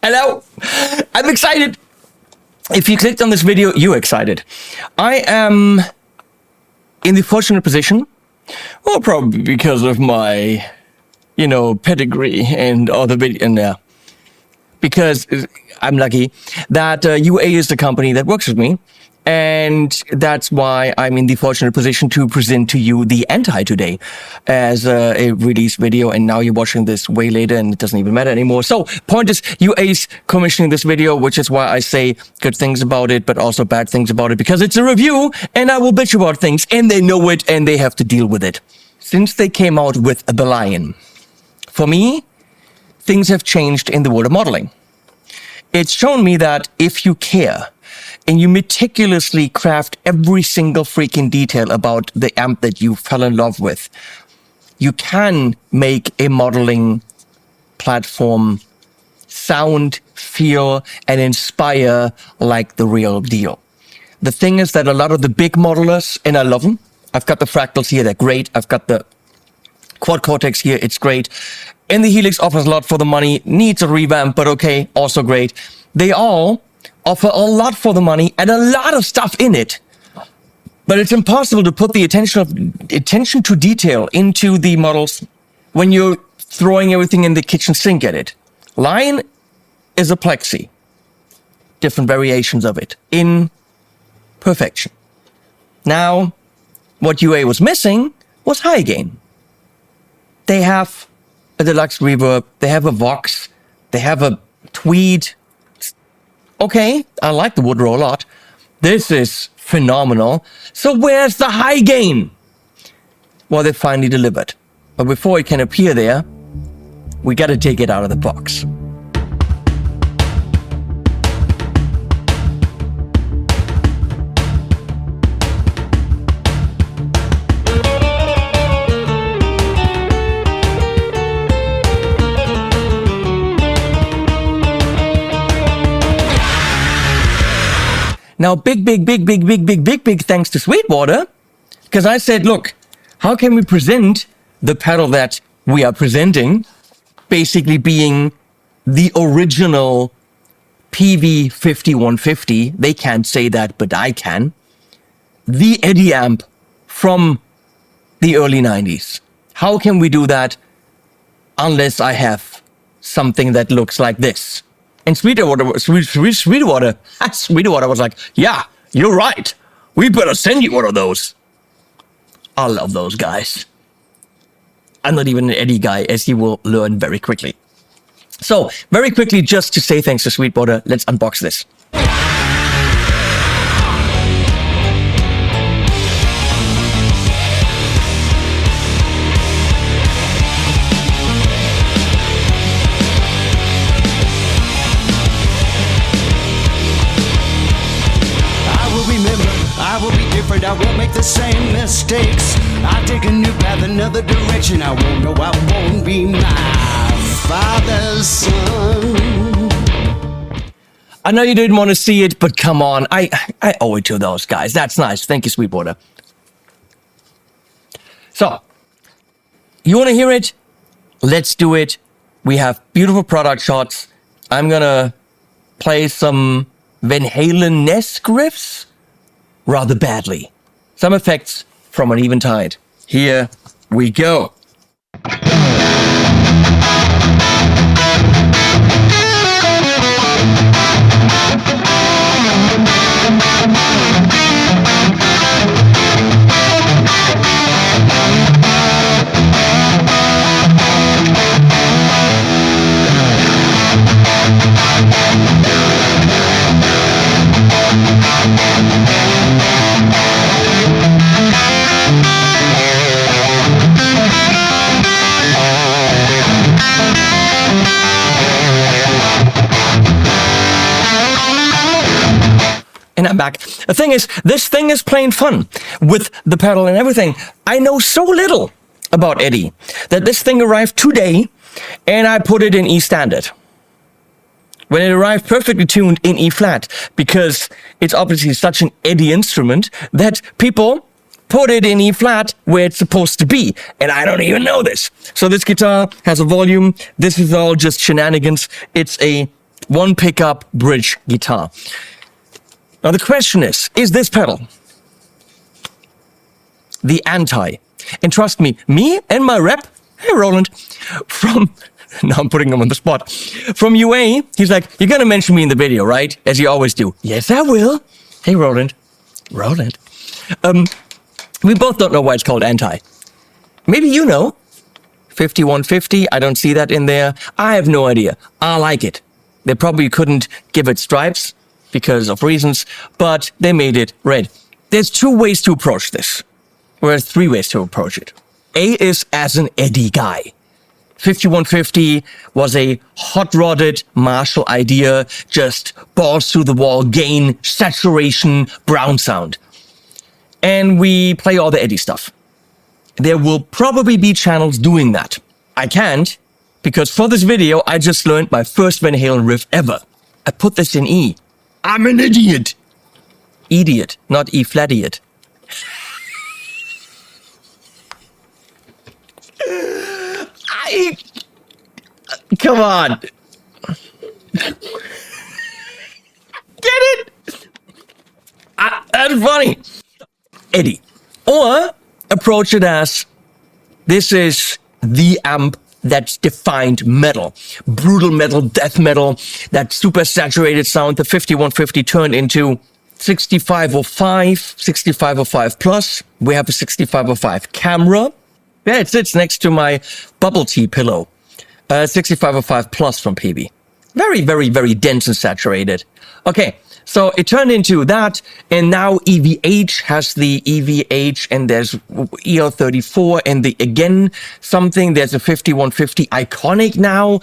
Hello, I'm excited. If you clicked on this video, you're excited. I am in the fortunate position, well, probably because of my, pedigree and all the video, and because I'm lucky that UA is the company that works with me. And that's why I'm in the fortunate position to present to you the Anti today as a release video. And now you're watching this way later and it doesn't even matter anymore. So point is, UA's commissioning this video, which is why I say good things about it, but also bad things about it, because it's a review and I will bitch about things and they know it and they have to deal with it. Since they came out with The Lion, for me, things have changed in the world of modeling. It's shown me that if you care, and you meticulously craft every single freaking detail about the amp that you fell in love with, you can make a modeling platform sound, feel, and inspire like the real deal. The thing is that a lot of the big modelers, and I love them, I've got the fractals here, they're great. I've got the quad cortex here, it's great. And the Helix offers a lot for the money, needs a revamp, but okay, also great. They all offer a lot for the money and a lot of stuff in it. But it's impossible to put the attention to detail into the models when you're throwing everything in the kitchen sink at it. Lion is a plexi. Different variations of it in perfection. Now, what UA was missing was high gain. They have a deluxe reverb, they have a Vox, they have a Tweed. Okay, I like the Woodrow a lot. This is phenomenal. So where's the high gain? Well, they finally delivered. But before it can appear there, we got to take it out of the box. Now, big thanks to Sweetwater, because I said, look, how can we present the pedal that we are presenting, basically being the original PV 5150, they can't say that, but I can, the Eddie amp from the early 90s. How can we do that unless I have something that looks like this? And Sweetwater was like, yeah, you're right. We better send you one of those. I love those guys. I'm not even an Eddie guy, as you will learn very quickly. So, very quickly, just to say thanks to Sweetwater, let's unbox this. I will make the same mistakes. I'll take a new path, another direction. I won't know, I won't be my father's son. I know you didn't want to see it, but come on. I owe it to those guys. That's nice. Thank you, Sweetwater. So, you want to hear it? Let's do it. We have beautiful product shots. I'm going to play some Van Halen-esque riffs rather badly. Some effects from An Eventide. Here we go. And I'm back. The thing is, this thing is plain fun with the pedal and everything. I know so little about Eddie that this thing arrived today and I put it in E standard. When it arrived perfectly tuned in E flat, because it's obviously such an Eddie instrument that people put it in E flat where it's supposed to be. And I don't even know this. So this guitar has a volume. This is all just shenanigans. It's a one pickup bridge guitar. Now the question is this pedal the anti? And trust me and my rep, hey Roland, from, now I'm putting him on the spot, from UA, he's like, you're gonna mention me in the video, right? As you always do. Yes, I will. Hey Roland. We both don't know why it's called anti. Maybe you know. 5150, I don't see that in there. I have no idea. I like it. They probably couldn't give it stripes because of reasons, but they made it red. There's two ways to approach this. Well, there's three ways to approach it. A is as an Eddie guy. 5150 was a hot-rodded Marshall idea, just balls through the wall, gain, saturation, brown sound. And we play all the Eddie stuff. There will probably be channels doing that. I can't, because for this video, I just learned my first Van Halen riff ever. I put this in E. I'm an idiot. Idiot, not E-flat-idiot. Come on. Get it? That's funny. Eddie. Or approach it as, this is the amp that's defined metal. Brutal metal, death metal, that super saturated sound the 5150 turned into 6505, 6505 plus. We have a 6505 camera. Yeah, it sits next to my bubble tea pillow. 6505 plus from PB. Very, very, very dense and saturated. Okay, so it turned into that, and now EVH has the EVH, and there's EL34, and the again something. There's a 5150 iconic now,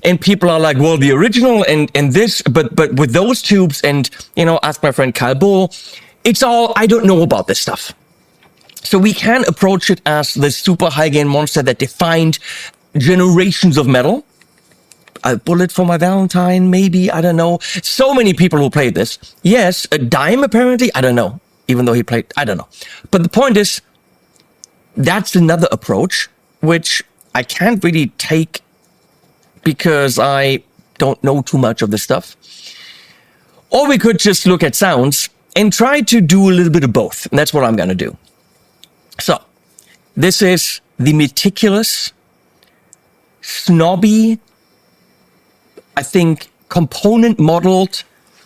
and people are like, well, the original and this, but with those tubes, and ask my friend Kyle Bull. It's all, I don't know about this stuff. So we can approach it as the super high gain monster that defined generations of metal. A bullet for my Valentine, maybe, I don't know. So many people who played this. Yes, a Dime apparently, I don't know. Even though he played, I don't know. But the point is, that's another approach, which I can't really take because I don't know too much of this stuff. Or we could just look at sounds and try to do a little bit of both. And that's what I'm going to do. So, this is the meticulous, snobby, I think, component modeled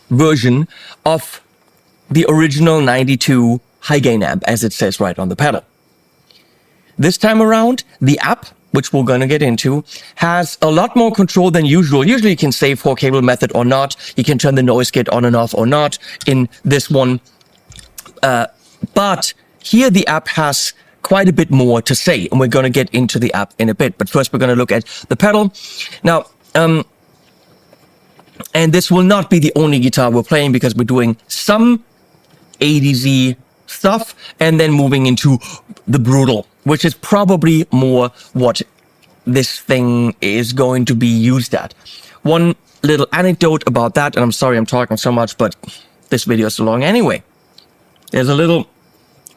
version of the original 92 high gain amp, as it says right on the pedal. This time around, the app, which we're going to get into, has a lot more control than usual. Usually you can say 4-cable method or not. You can turn the noise gate on and off or not in this one. But here the app has quite a bit more to say, and we're going to get into the app in a bit. But first we're going to look at the pedal. Now, and this will not be the only guitar we're playing because we're doing some ADZ stuff and then moving into the brutal, which is probably more what this thing is going to be used at. One little anecdote about that, and I'm sorry I'm talking so much, but this video is so long anyway. There's a little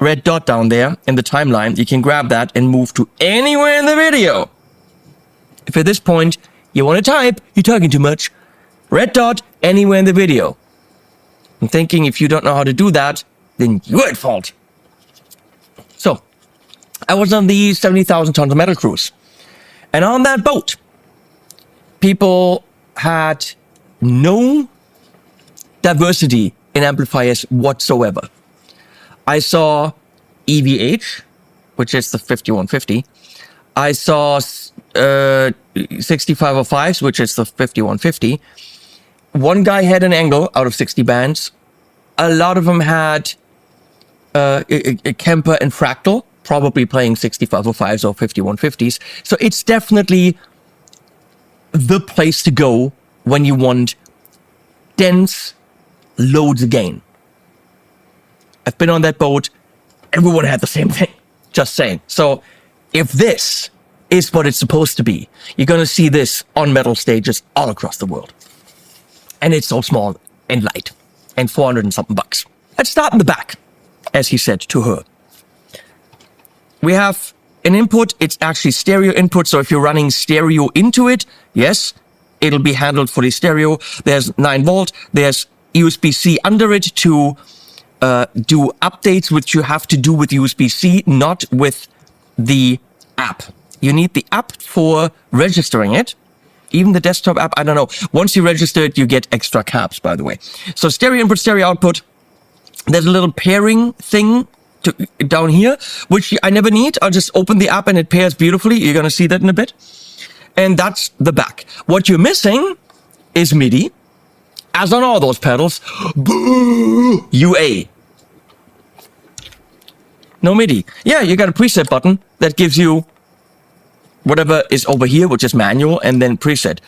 red dot down there in the timeline. You can grab that and move to anywhere in the video. If at this point you want to type, you're talking too much. Red dot anywhere in the video. I'm thinking if you don't know how to do that, then you're at fault. So, I was on the 70,000 tons of metal cruise. And on that boat, people had no diversity in amplifiers whatsoever. I saw EVH, which is the 5150. I saw 6505s, which is the 5150. One guy had an angle out of 60 bands. A lot of them had a Kemper and Fractal, probably playing 6505s or 5150s. So it's definitely the place to go when you want dense, loads of gain. I've been on that boat. Everyone had the same thing. Just saying. So if this is what it's supposed to be, you're going to see this on metal stages all across the world. And it's so small and light and 400 and something bucks. Let's start in the back, as he said to her. We have an input. It's actually stereo input. So if you're running stereo into it, yes, it'll be handled fully stereo. There's 9 volt. There's USB-C under it to do updates, which you have to do with USB-C, not with the app. You need the app for registering it. Even the desktop app, I don't know. Once you register it, you get extra cabs, by the way. So stereo input, stereo output. There's a little pairing thing down here, which I never need. I'll just open the app and it pairs beautifully. You're going to see that in a bit. And that's the back. What you're missing is MIDI. As on all those pedals, boo, UA. No MIDI. Yeah, you got a preset button that gives you whatever is over here, which is manual, and then preset.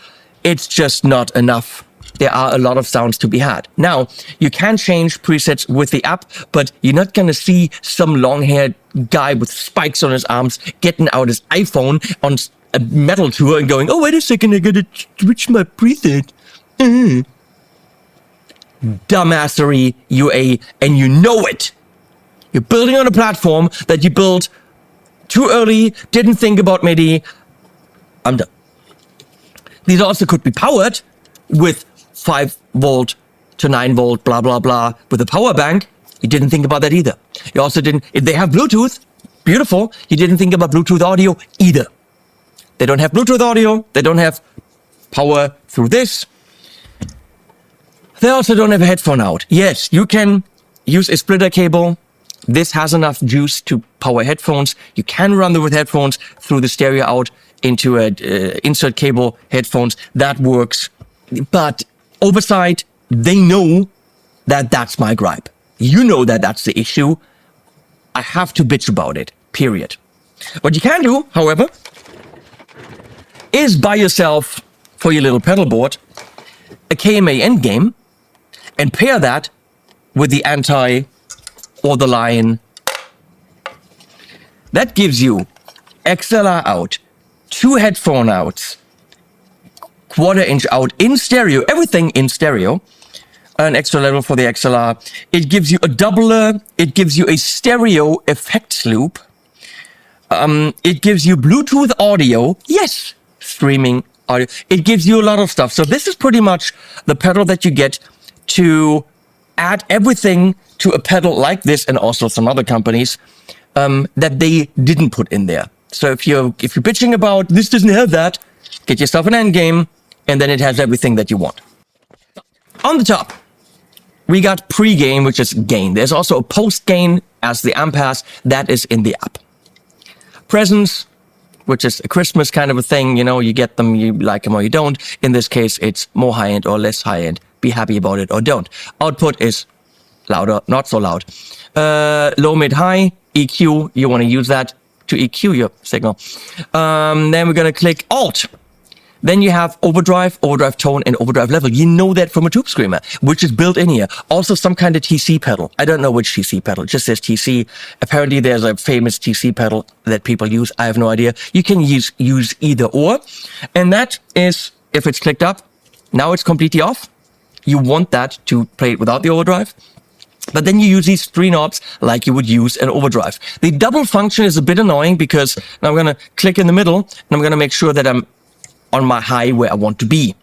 It's just not enough. There are a lot of sounds to be had. Now, you can change presets with the app, but you're not going to see some long-haired guy with spikes on his arms getting out his iPhone on a metal tour and going, oh, wait a second, I got to switch my preset. Dumbassery UA, and you know it. You're building on a platform that you built too early, didn't think about MIDI. I'm done. These also could be powered with 5 volt to 9 volt, blah, blah, blah, with a power bank. You didn't think about that either. You also didn't, if they have Bluetooth, beautiful. You didn't think about Bluetooth audio either. They don't have Bluetooth audio. They don't have power through this. They also don't have a headphone out. Yes, you can use a splitter cable. This has enough juice to power headphones. You can run them with headphones through the stereo out into a insert cable headphones. That works. But oversight, they know that that's my gripe. You know that that's the issue. I have to bitch about it, period. What you can do, however, is buy yourself, for your little pedal board, a KMA endgame and pair that with the anti or the line. That gives you XLR out, 2 headphone outs, 1/4 inch out in stereo, everything in stereo, an extra level for the XLR. It gives you a doubler, it gives you a stereo effects loop, it gives you Bluetooth audio, yes, streaming audio, it gives you a lot of stuff. So this is pretty much the pedal that you get to add everything to a pedal like this, and also some other companies that they didn't put in there. So if you're bitching about this doesn't have that, get yourself an endgame, and then it has everything that you want. On the top, we got pre-gain, which is gain. There's also a post-gain as the amp has. That is in the app. Presents, which is a Christmas kind of a thing. You know, you get them, you like them or you don't. In this case, it's more high-end or less high-end. Be happy about it or don't. Output is louder, not so loud. Low, mid, high. EQ, you want to use that to EQ your signal. Then we're going to click Alt. Then you have overdrive, overdrive tone, and overdrive level. You know that from a Tube Screamer, which is built in here. Also some kind of TC pedal. I don't know which TC pedal. It just says TC. Apparently there's a famous TC pedal that people use. I have no idea. You can use either or. And that is, if it's clicked up, now it's completely off. You want that to play it without the overdrive. But then you use these 3 knobs like you would use an overdrive. The double function is a bit annoying because now I'm going to click in the middle and I'm going to make sure that I'm on my high where I want to be.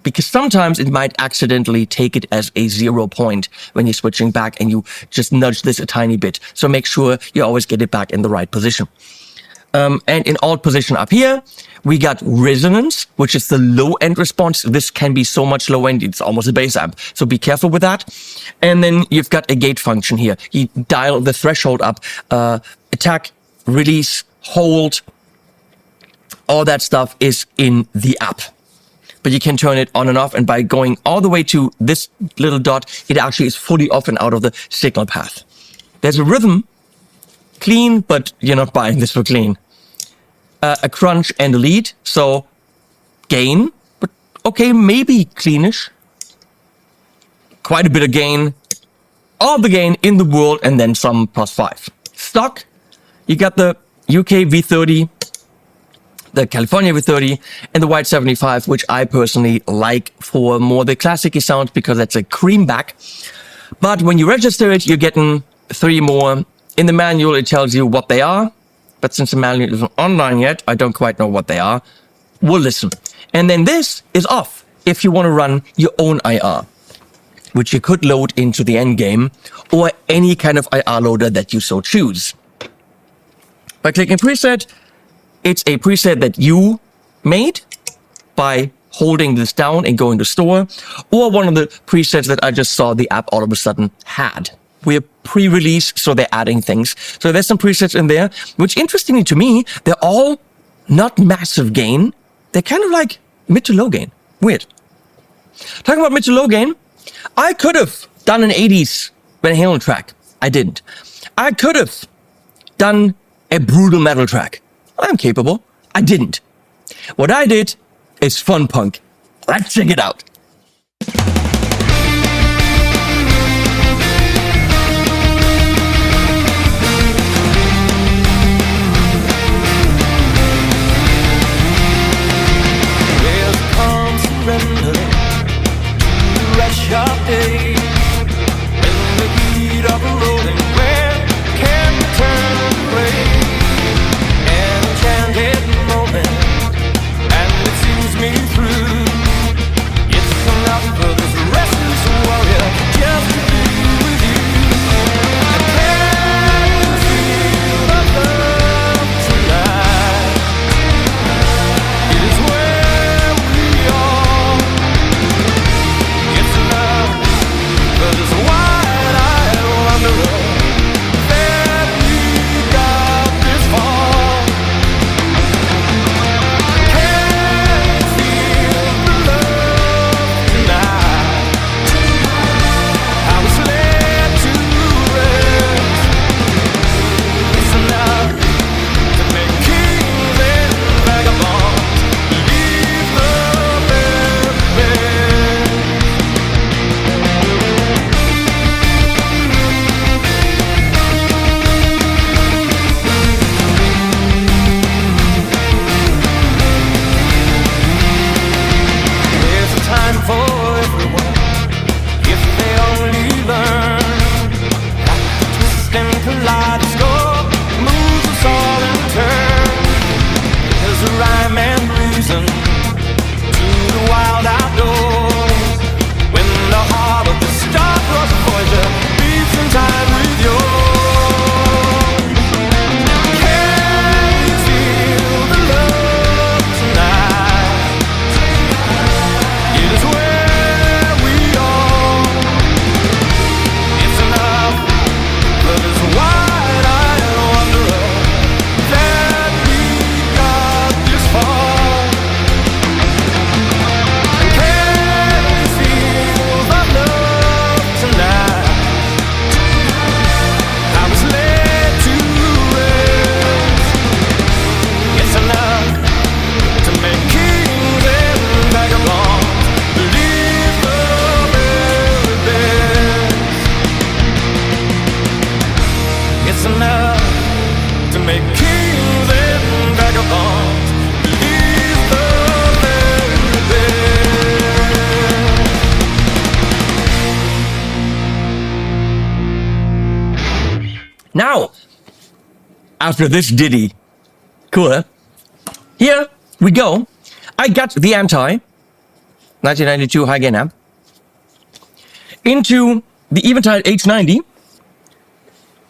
Because sometimes it might accidentally take it as a 0 point when you're switching back and you just nudge this a tiny bit. So make sure you always get it back in the right position. And in alt position up here, we got resonance, which is the low end response. This can be so much low end, it's almost a bass amp. So be careful with that. And then you've got a gate function here. You dial the threshold up, attack, release, hold. All that stuff is in the app. But you can turn it on and off. And by going all the way to this little dot, it actually is fully off and out of the signal path. There's a rhythm. Clean, but you're not buying this for clean. A crunch and a lead, so gain, but okay, maybe cleanish. Quite a bit of gain. All the gain in the world, and then some +5. Stock, you got the UK V30, the California V30, and the White 75, which I personally like for more the classic-y sounds because that's a cream back. But when you register it, you're getting 3 more. In the manual, it tells you what they are, but since the manual isn't online yet, I don't quite know what they are. We'll listen. And then this is off if you want to run your own IR, which you could load into the endgame or any kind of IR loader that you so choose. By clicking preset, it's a preset that you made by holding this down and going to store, or one of the presets that I just saw the app all of a sudden had. We're pre-release, so they're adding things. So there's some presets in there, which interestingly to me, they're all not massive gain. They're kind of like mid to low gain. Weird. Talking about mid to low gain, I could have done an 80s Van Halen track. I didn't. I could have done a brutal metal track. I'm capable. I didn't. What I did is fun punk. Let's check it out. Sharp day, in the heat of a rolling, where can we turn away? An enchanted moment, and it sees me through. It's enough for this restless warrior just to be with you. And can you feel the love tonight? It is where we are. It's enough for this wide-eyed wanderer that we got this far. Can you feel the love tonight? I was led to rest. It's enough to make kings and vagabonds leave the very best. There's a time for everyone if they only learn that the twist and kaleidoscope moves us all in turn. There's a rhyme and reason to the wild outdoors when the heart of the star-crossed Voyager beats in time with yours. Can you feel the love tonight? It is where we are. It's enough for this wide-eyed wanderer that we got this far. And can you feel the love tonight? I was led to rest. It's enough to make kings and vagabonds believe the very best. It's enough to make kings and vagabonds believe the very best. Now, after this ditty, cool, huh? Here we go. I got the anti 1992 high gain amp into the Eventide H90,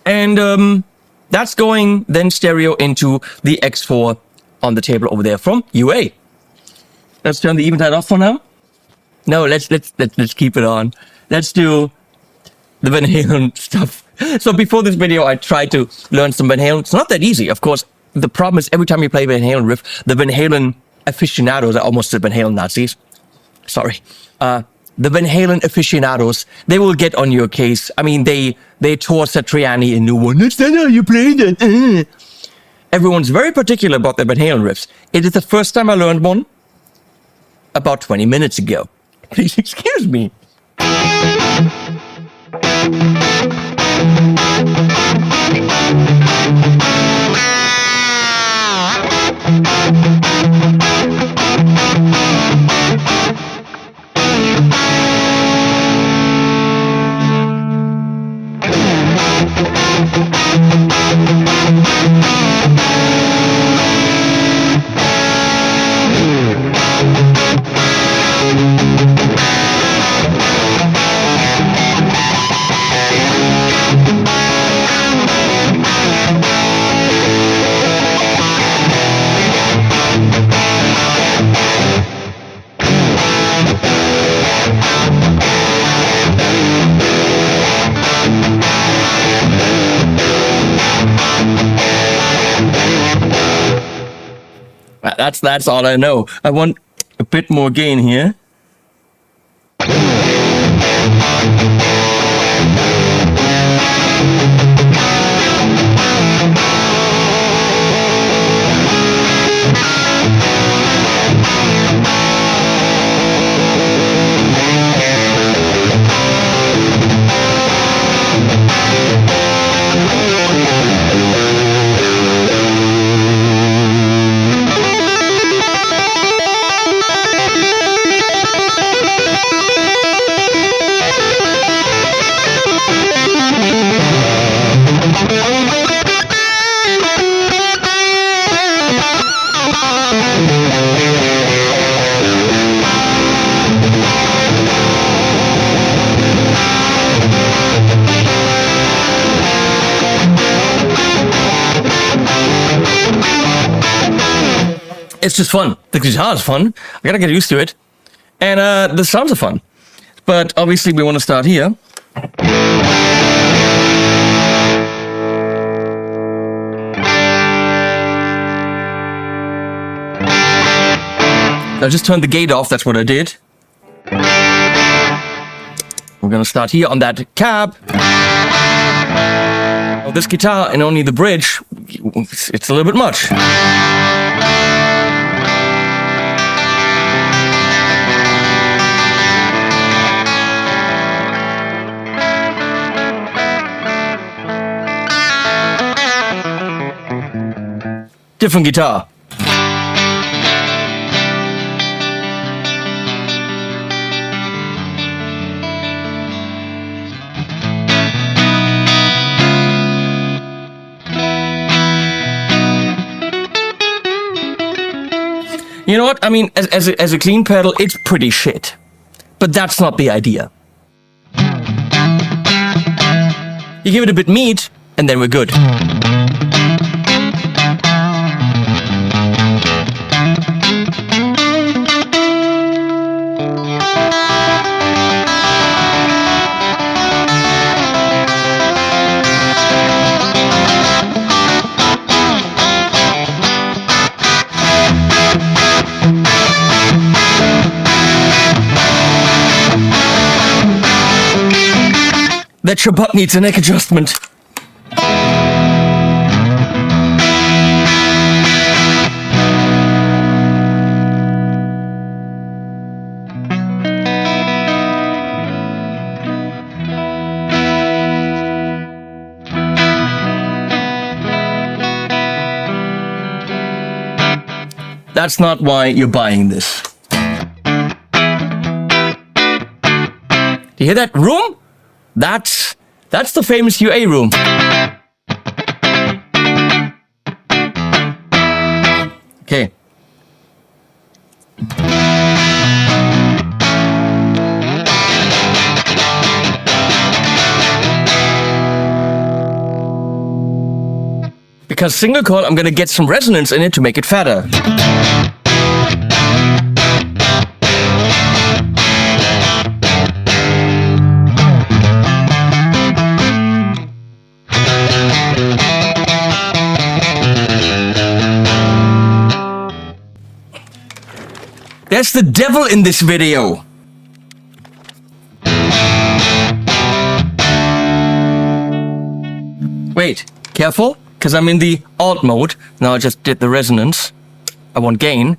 and that's going then stereo into the X4 on the table over there from UA. Let's turn the Eventide off for now. No, let's keep it on. Let's do the Van Halen stuff. So before this video, I tried to learn some Van Halen. It's not that easy, of course. The problem is every time you play Van Halen riff, the Van Halen aficionados, I almost said Van Halen Nazis. Sorry. The Van Halen aficionados, they will get on your case. I mean, they tore Satriani a new one. That's not how you play that. Everyone's very particular about the Van Halen riffs. It is the first time I learned one about 20 minutes ago. Please excuse me. That's all I know. I want a bit more gain here. It's just fun. The guitar is fun. I gotta get used to it. And the sounds are fun. But obviously we want to start here. I just turned the gate off, that's what I did. We're gonna start here on that cab. Oh, this guitar and only the bridge, it's a little bit much. Different guitar. You know what? I mean, as a clean pedal, it's pretty shit. But that's not the idea. You give it a bit meat, and then we're good. That your butt needs a neck adjustment. That's not why you're buying this. Do you hear that room? That's the famous UA room. Okay. Because single coil, I'm gonna get some resonance in it to make it fatter. There's the devil in this video. Wait, careful, because I'm in the alt mode. Now I just did the resonance. I want gain.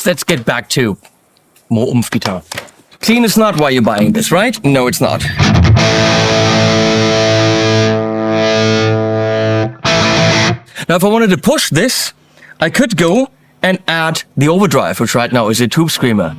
Let's get back to more oomph guitar. Clean is not why you're buying this, right? No, it's not. Now, if I wanted to push this, I could go and add the overdrive, which right now is a tube screamer.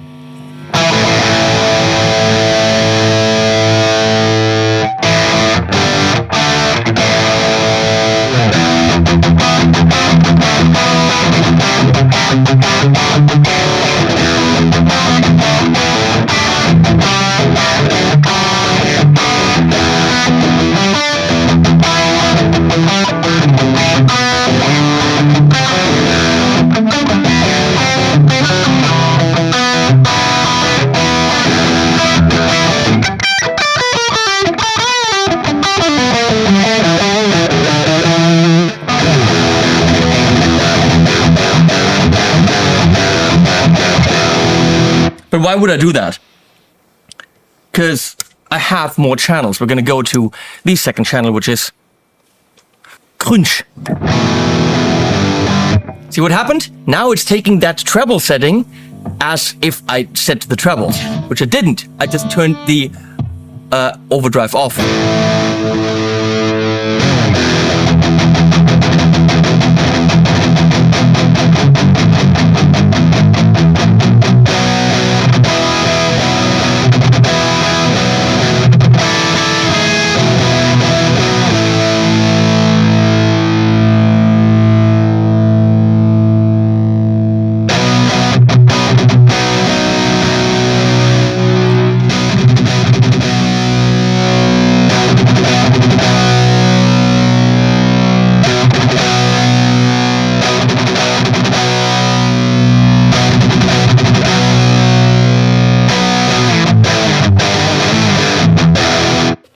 why would I do that? Because I have more channels. We're going to go to the second channel, which is crunch. See what happened? Now it's taking that treble setting as if I set the treble, which I didn't. I just turned the overdrive off.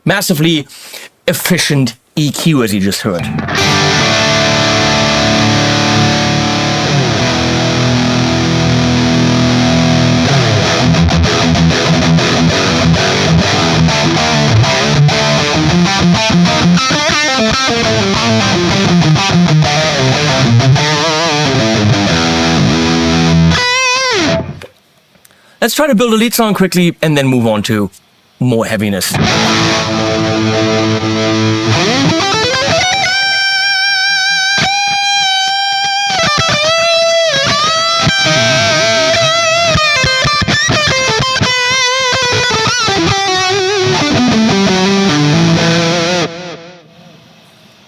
Massively efficient EQ, as you just heard. Let's try to build a lead song quickly and then move on to more heaviness.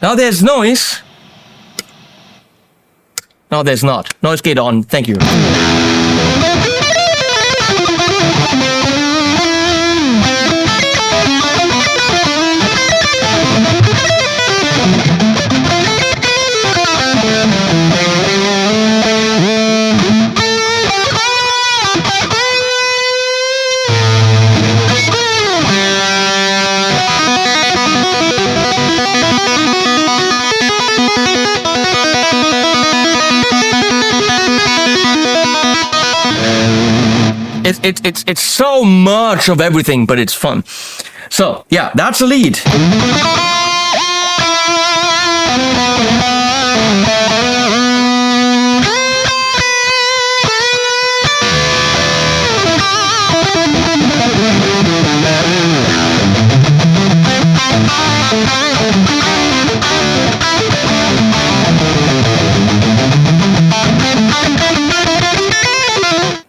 Now there's noise. No, there's not. Noise gate on. Thank you. It's so much of everything, but it's fun. So, yeah, that's a lead.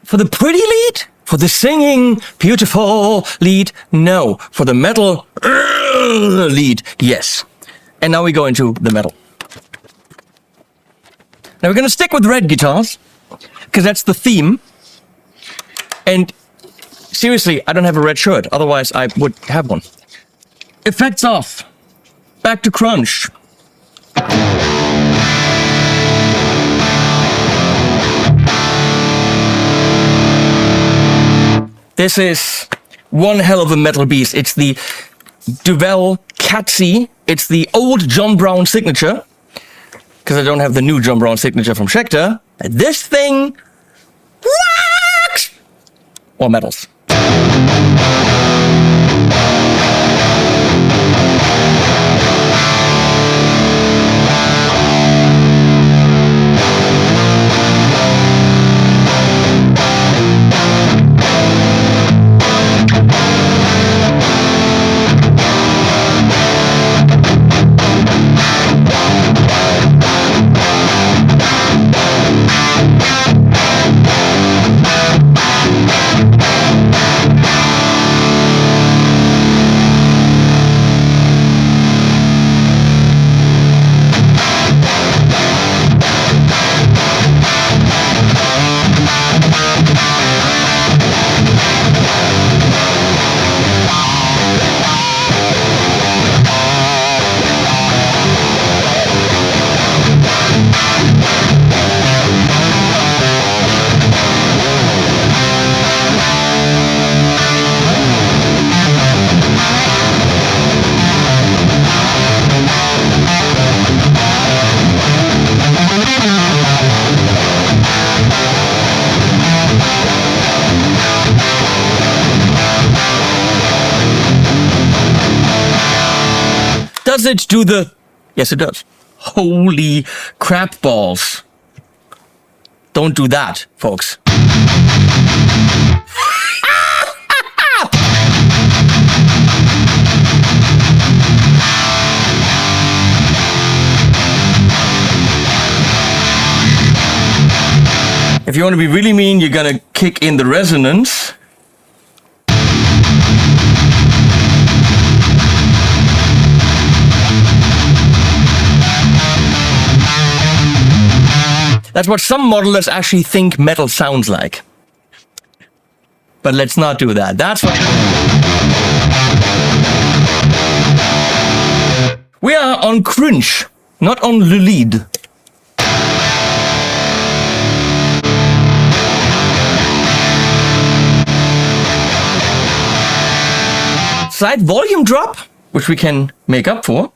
For the pretty lead? For the singing, beautiful lead? No. For the metal lead? Yes. And now we go into the metal. Now we're going to stick with red guitars, because that's the theme. And seriously, I don't have a red shirt, otherwise I would have one. Effects off. Back to crunch. This is one hell of a metal beast. It's the Duvel Catzy. It's the old John Brown signature, because I don't have the new John Brown signature from Schecter. But this thing rocks! Or metals. Does it do the... Yes, it does. Holy crap balls. Don't do that, folks. If you want to be really mean, you're gonna kick in the resonance. That's what some modelers actually think metal sounds like. But let's not do that. That's what... We are on crunch, not on le lead. Slight volume drop, which we can make up for.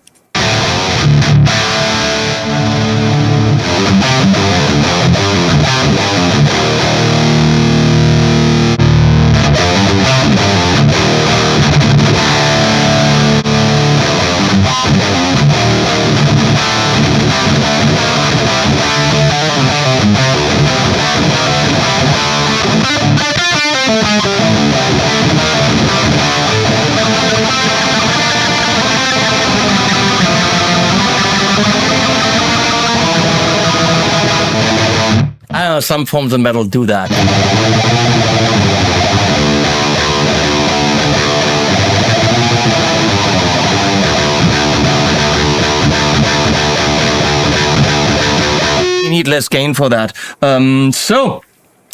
I know some forms of metal do that. You need less gain for that. So,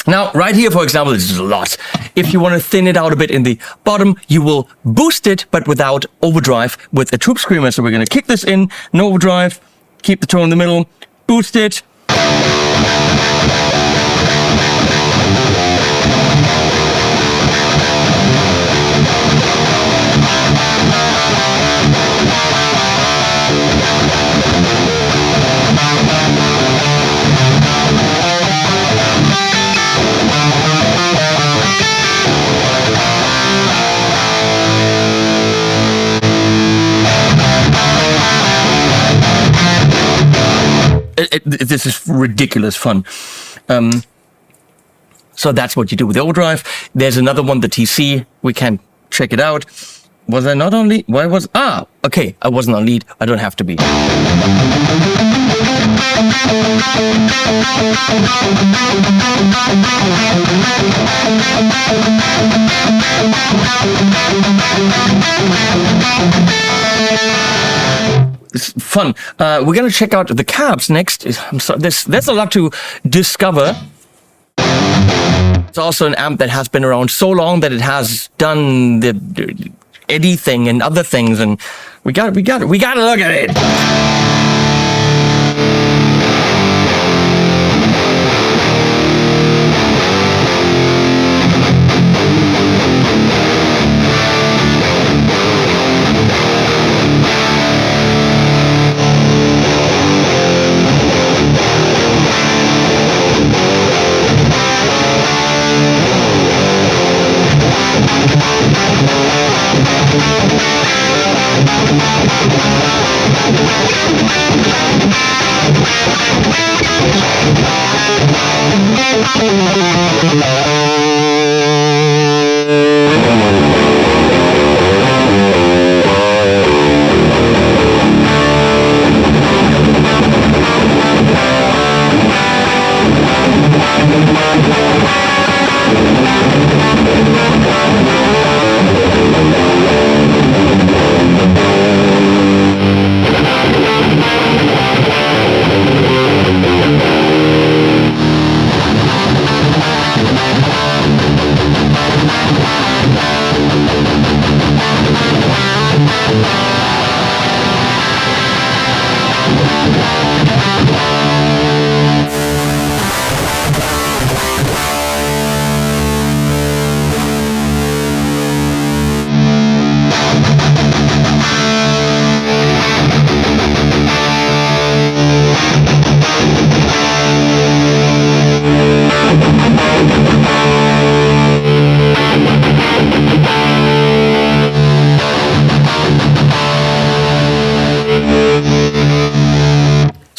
now right here, for example, this is a lot. If you want to thin it out a bit in the bottom, you will boost it, but without overdrive with a tube screamer. So we're going to kick this in, no overdrive, keep the tone in the middle, boost it. This is ridiculous fun. So that's what you do with the overdrive. There's another one, the TC. We can check it out. Was I not on lead? Why was... Ah, okay. I wasn't on lead. I don't have to be. It's fun. We're going to check out the cabs next. There's a lot to discover. It's also an amp that has been around so long that it has done the Eddie thing and other things, and we got to look at it.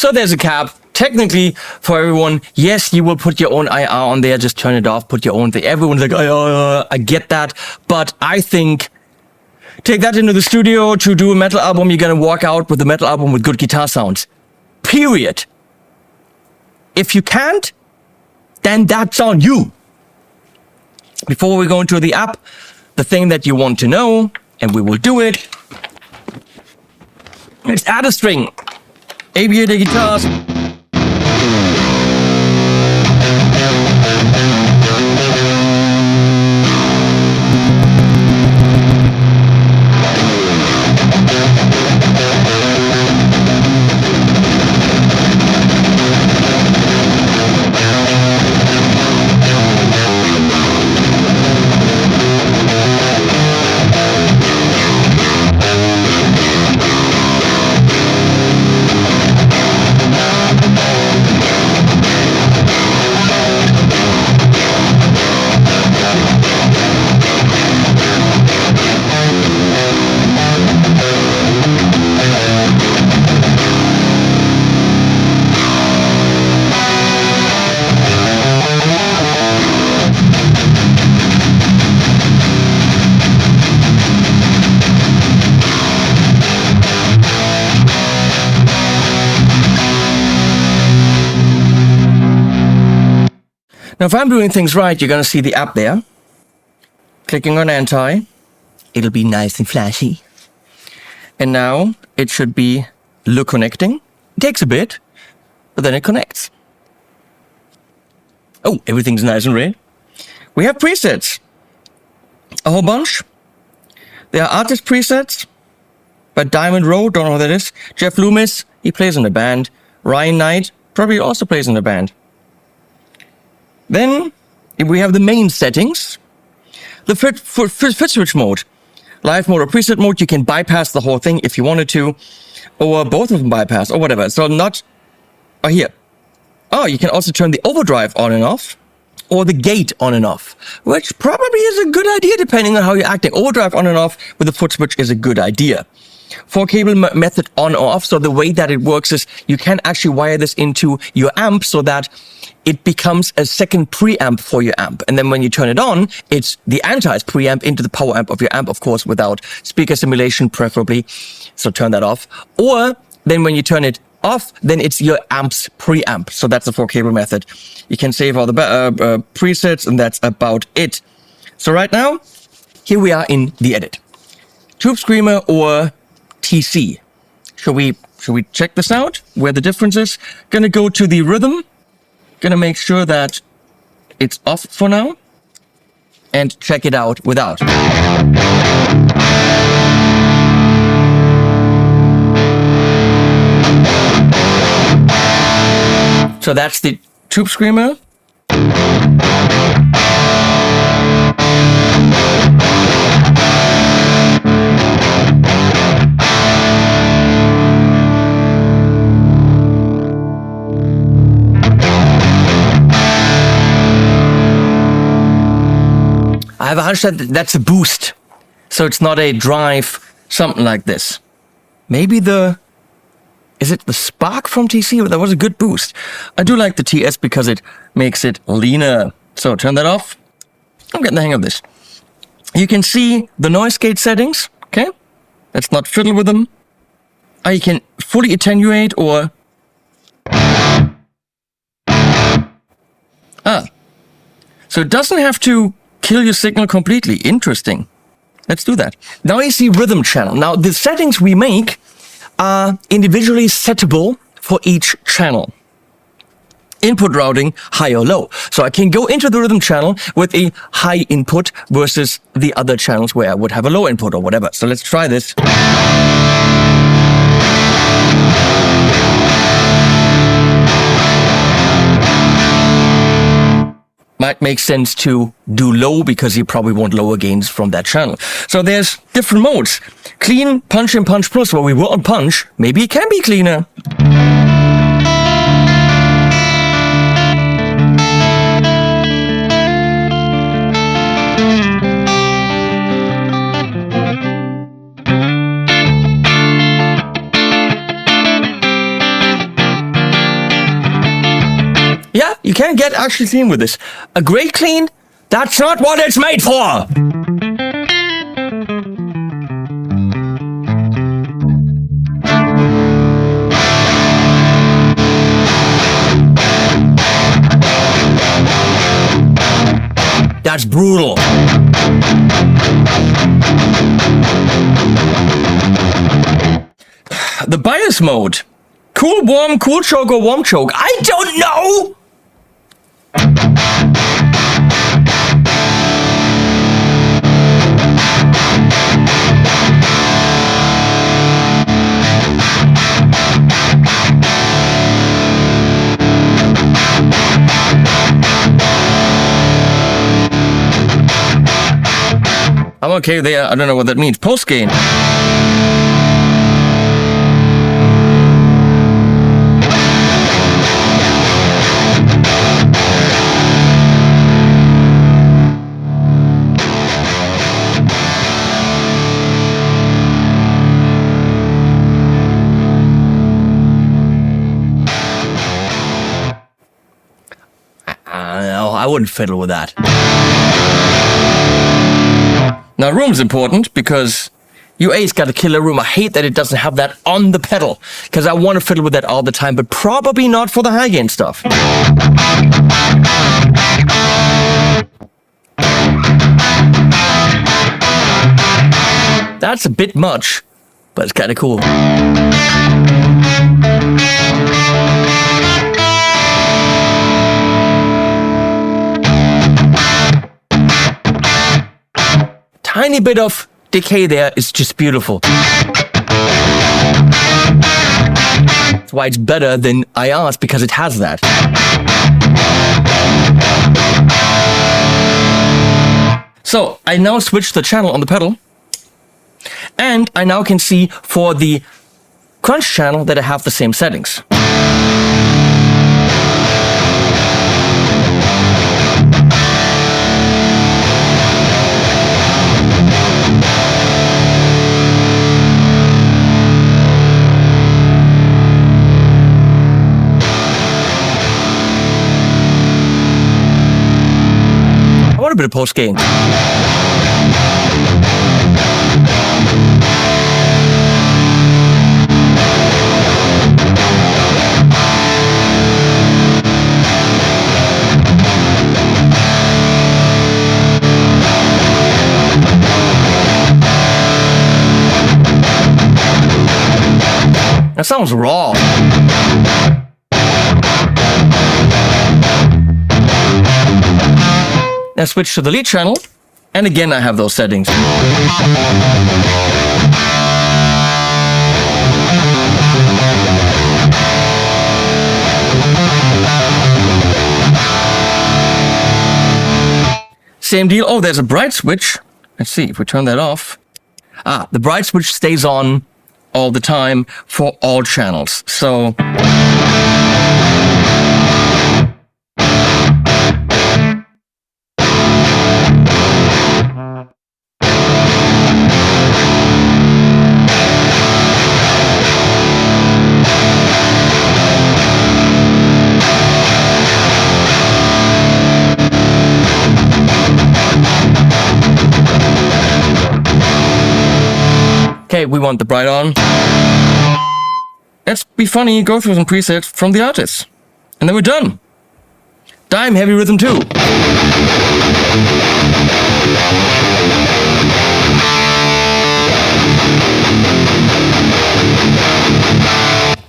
So there's a cap. Technically, for everyone, yes, you will put your own IR on there. Just turn it off, put your own thing. Everyone's like, I get that. But I think, take that into the studio to do a metal album. You're going to walk out with a metal album with good guitar sounds. Period. If you can't, then that's on you. Before we go into the app, the thing that you want to know, and we will do it, is add a string. Aviator guitars. Now, if I'm doing things right, you're going to see the app there. Clicking on anti, it'll be nice and flashy. And now it should be look connecting. It takes a bit, but then it connects. Oh, everything's nice and red. We have presets. A whole bunch. There are artist presets by Diamond Road, don't know who that is. Jeff Loomis, he plays in a band. Ryan Knight probably also plays in a band. Then we have the main settings. The fit switch mode. Live mode or preset mode, you can bypass the whole thing if you wanted to. Or both of them bypass, or whatever. So not... Oh, here. Oh, you can also turn the overdrive on and off. Or the gate on and off. Which probably is a good idea depending on how you're acting. Overdrive on and off with the foot switch is a good idea. 4-cable method on or off. So the way that it works is you can actually wire this into your amp so that it becomes a second preamp for your amp. And then when you turn it on, it's the anti's preamp into the power amp of your amp, of course, without speaker simulation, preferably. So turn that off. Or then when you turn it off, then it's your amp's preamp. So that's the 4-cable method. You can save all the presets, and that's about it. So right now, here we are in the edit. Tube Screamer or TC. Should we check this out? Where the difference is? Gonna go to the rhythm. Gonna make sure that it's off for now. And check it out without. So that's the Tube Screamer. I have a hunch that that's a boost. So it's not a drive, something like this. Maybe is it the Spark from TC? That was a good boost. I do like the TS because it makes it leaner. So turn that off. I'm getting the hang of this. You can see the noise gate settings. Okay. Let's not fiddle with them. You can fully attenuate or... So it doesn't have to kill your signal completely. Interesting. Let's do that. Now you see rhythm channel. Now the settings we make are individually settable for each channel. Input routing, high or low. So I can go into the rhythm channel with a high input versus the other channels where I would have a low input or whatever. So let's try this. Might make sense to do low because you probably want lower gains from that channel. So there's different modes. Clean, punch and punch plus. Well, we were on punch. Maybe it can be cleaner. You can't get actually clean with this. A great clean, that's not what it's made for! That's brutal. The bias mode. Cool choke or warm choke. I don't know! I'm okay there. I don't know what that means. Post gain. I wouldn't fiddle with that. Now, room's important because UA's got a killer room. I hate that it doesn't have that on the pedal because I want to fiddle with that all the time, but probably not for the high gain stuff. That's a bit much, but it's kind of cool. Tiny bit of decay there is just beautiful. That's why it's better than IRs, because it has that. So I now switch the channel on the pedal, and I now can see for the crunch channel that I have the same settings. A bit of post gain. That sounds raw. Now switch to the lead channel, and again I have those settings. Same deal. Oh, there's a bright switch. Let's see if we turn that off. Ah, the bright switch stays on all the time for all channels. So okay, we want the bright on. Let's be funny, go through some presets from the artists. And then we're done. Dime heavy rhythm too.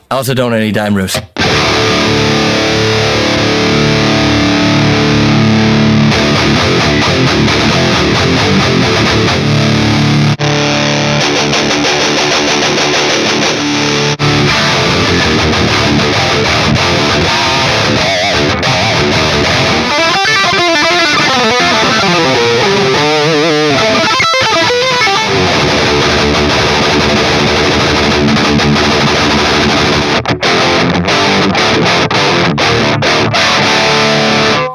I also don't know any dime riffs.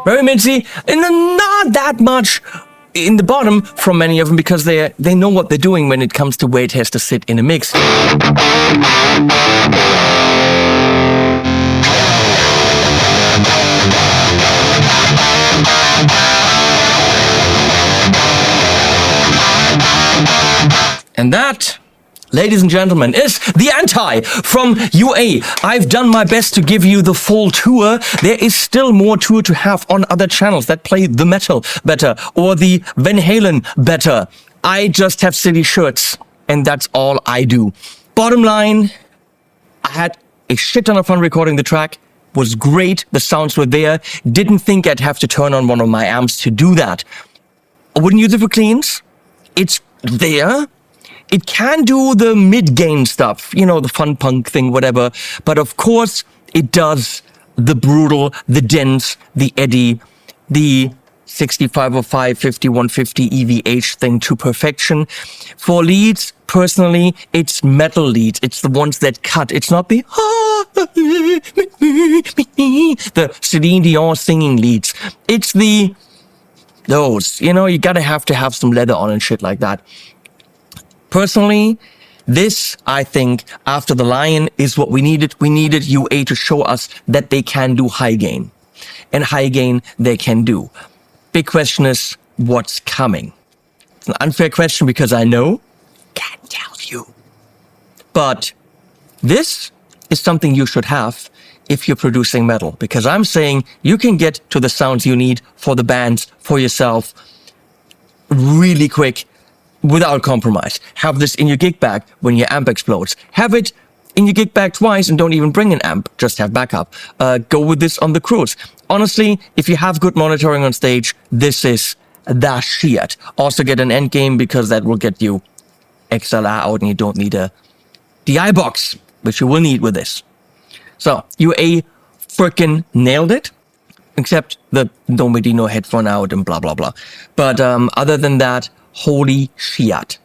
Very minty, and not that much in the bottom from many of them because they know what they're doing when it comes to where it has to sit in a mix. And that, ladies and gentlemen, is the Anti from UA. I've done my best to give you the full tour. There is still more tour to have on other channels that play the metal better or the Van Halen better. I just have silly shirts, and that's all I do. Bottom line, I had a shit ton of fun recording the track. Was great. The sounds were there. Didn't think I'd have to turn on one of my amps to do that. I wouldn't use it for cleans. It's there. It can do the mid-gain stuff, you know, the fun punk thing, whatever. But of course, it does the brutal, the dense, the eddy, the 6505, 5150 EVH thing to perfection. For leads, personally, it's metal leads. It's the ones that cut. It's not the Celine Dion singing leads. It's those, you know, you gotta have to have some leather on and shit like that. Personally, this, I think, after the Lion, is what we needed. We needed UA to show us that they can do high gain. And high gain they can do. Big question is, what's coming? It's an unfair question because I know, can't tell you. But this is something you should have if you're producing metal. Because I'm saying you can get to the sounds you need for the bands, for yourself, really quick, without compromise. Have this in your gig bag when your amp explodes. Have it in your gig bag twice and don't even bring an amp. Just have backup. Go with this on the cruise. Honestly, if you have good monitoring on stage, this is the shit. Also get an end game because that will get you XLR out and you don't need a DI box, which you will need with this. So, UA freaking nailed it. Except the nobody no headphone out and blah, blah, blah. But other than that, holy shit.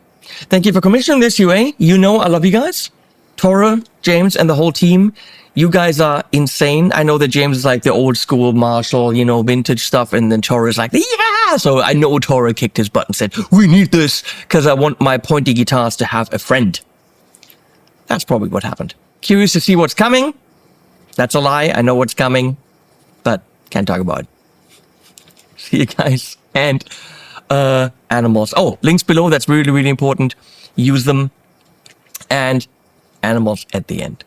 Thank you for commissioning this, UA. You know I love you guys. Tora, James, and the whole team. You guys are insane. I know that James is like the old school Marshall, you know, vintage stuff. And then Tora is like, yeah! So I know Tora kicked his butt and said, we need this because I want my pointy guitars to have a friend. That's probably what happened. Curious to see what's coming. That's a lie. I know what's coming, but can't talk about it. See you guys. And animals. Oh, links below. That's really, really important. Use them. And animals at the end.